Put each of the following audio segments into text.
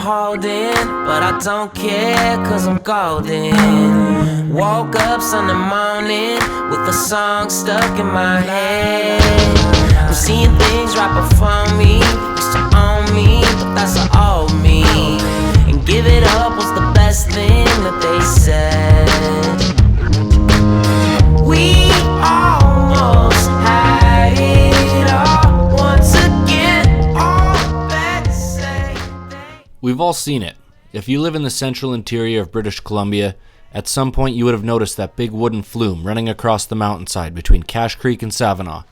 holding, but I don't care cause I'm golden. Woke up Sunday morning with a song stuck in my head. I'm seeing things right before me, used to own me, but that's an old me. And give it up was the best thing that they said. We almost had it all once again, all back to say We've all seen it. If you live in the central interior of British Columbia, at some point you would have noticed that big wooden flume running across the mountainside between Cache Creek and Savona.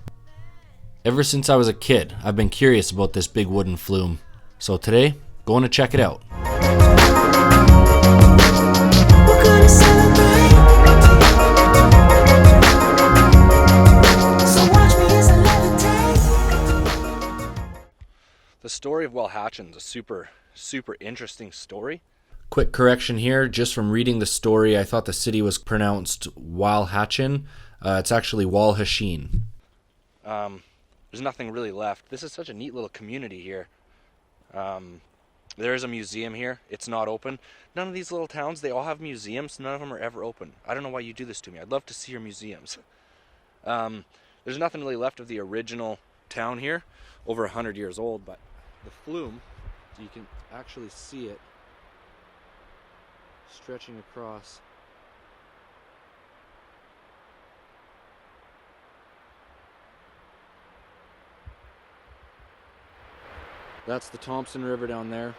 Ever since I was a kid, I've been curious about this big wooden flume. So today, going to check it out. we're gonna celebrate. So watch me as I levitate. The story of Walhachin is a super interesting story. Quick correction here, just from reading the story, I thought the city was pronounced Walhachin. It's actually Walhachin. There's nothing really left. This is such a neat little community here. There is a museum here. It's not open. None of these little towns, they all have museums. None of them are ever open. I don't know why you do this to me. I'd love to see your museums. There's nothing really left of the original town here. Over 100 years old, but the flume, you can actually see it stretching across. That's the Thompson River down there.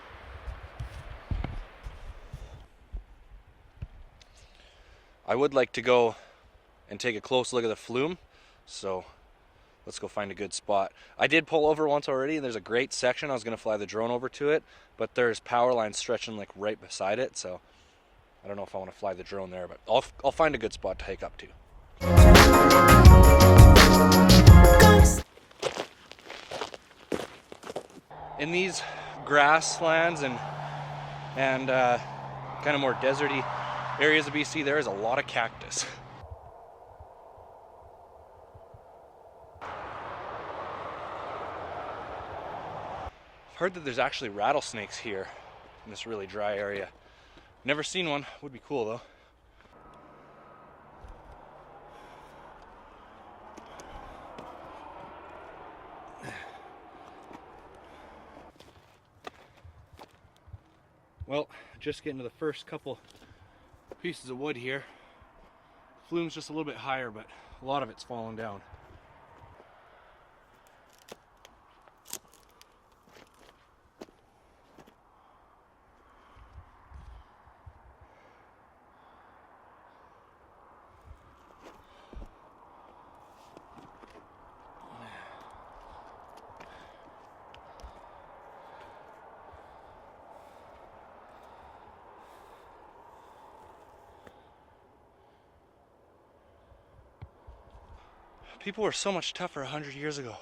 I would like to go and take a close look at the flume, so let's go find a good spot. I did pull over once already, and there's a great section. I was going to fly the drone over to it, but there's power lines stretching like right beside it, so I don't know if I want to fly the drone there, but I'll find a good spot to hike up to. In these grasslands and kind of more deserty areas of BC, there is a lot of cactus. I've heard that there's actually rattlesnakes here in this really dry area. Never seen one. Would be cool though. Well, just getting to the first couple pieces of wood here. Flume's just a little bit higher, but a lot of it's fallen down. People were so much tougher 100 years ago.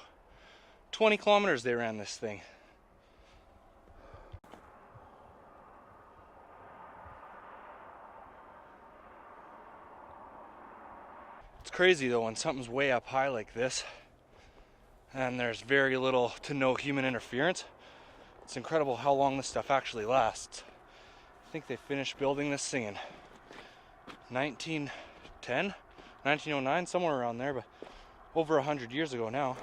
20 kilometers they ran this thing. It's crazy though when something's way up high like this and there's very little to no human interference. It's incredible how long this stuff actually lasts. I think they finished building this thing in 1910, 1909, somewhere around there, but over 100 years ago now.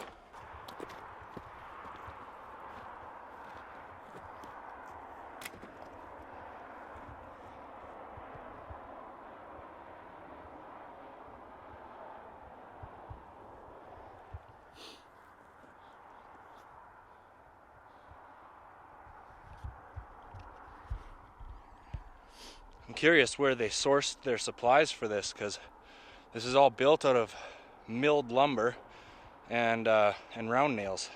I'm curious where they sourced their supplies for this, because this is all built out of milled lumber and round nails.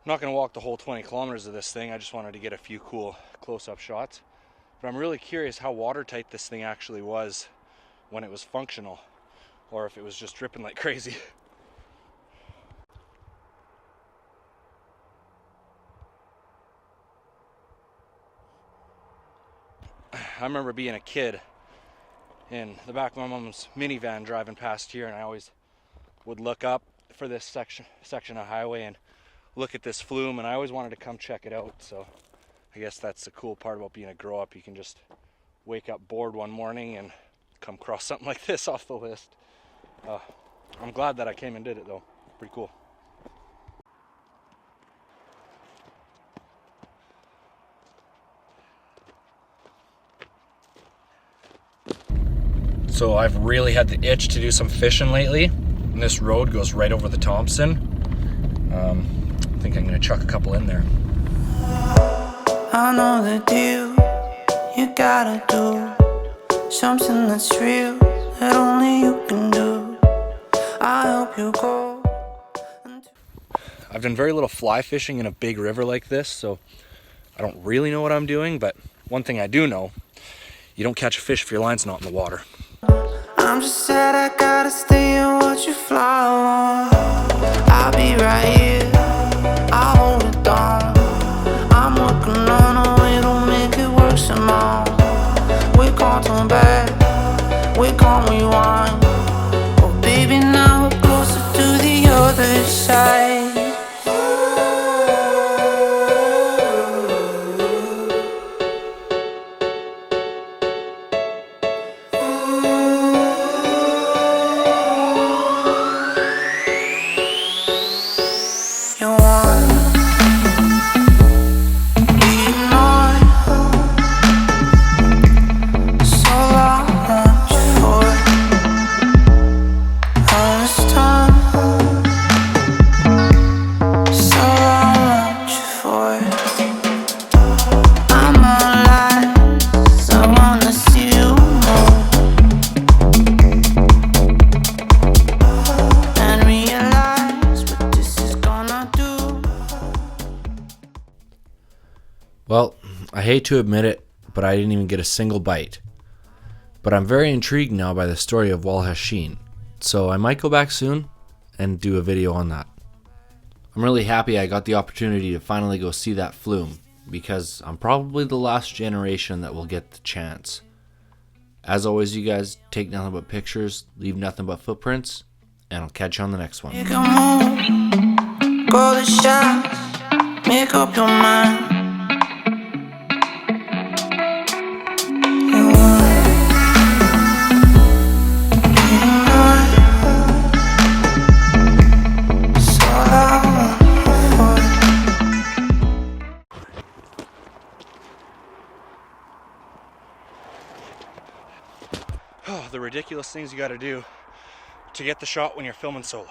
not going to walk the whole 20 kilometers of this thing. I just wanted to get a few cool close-up shots. But I'm really curious how watertight this thing actually was when it was functional, or if it was just dripping like crazy. I remember being a kid in the back of my mom's minivan driving past here, and I always would look up for this section of highway and look at this flume, and I always wanted to come check it out. So I guess that's the cool part about being a grow-up. You can just wake up bored one morning and come across something like this off the list. I'm glad that I came and did it though. Pretty cool. So I've really had the itch to do some fishing lately, and this road goes right over the Thompson. I think I'm gonna chuck a couple in there. I know the deal, you gotta do something that's real, that only you can do. I hope you go. I've done very little fly fishing in a big river like this, so I don't really know what I'm doing, but one thing I do know, you don't catch a fish if your line's not in the water. I'm just sad I gotta stay and watch you fly on. I'll be right here, I'll hold it down. I'm working on a way to make it work somehow. We can't turn back, we can't rewind. Oh baby, now we're closer to the other side. Well, I hate to admit it, but I didn't even get a single bite. But I'm very intrigued now by the story of Walhachin, so I might go back soon and do a video on that. I'm really happy I got the opportunity to finally go see that flume, because I'm probably the last generation that will get the chance. As always, you guys, take nothing but pictures, leave nothing but footprints, and I'll catch you on the next one. Make a move, call the shots, make up your mind. Oh, the ridiculous things you gotta do to get the shot when you're filming solo.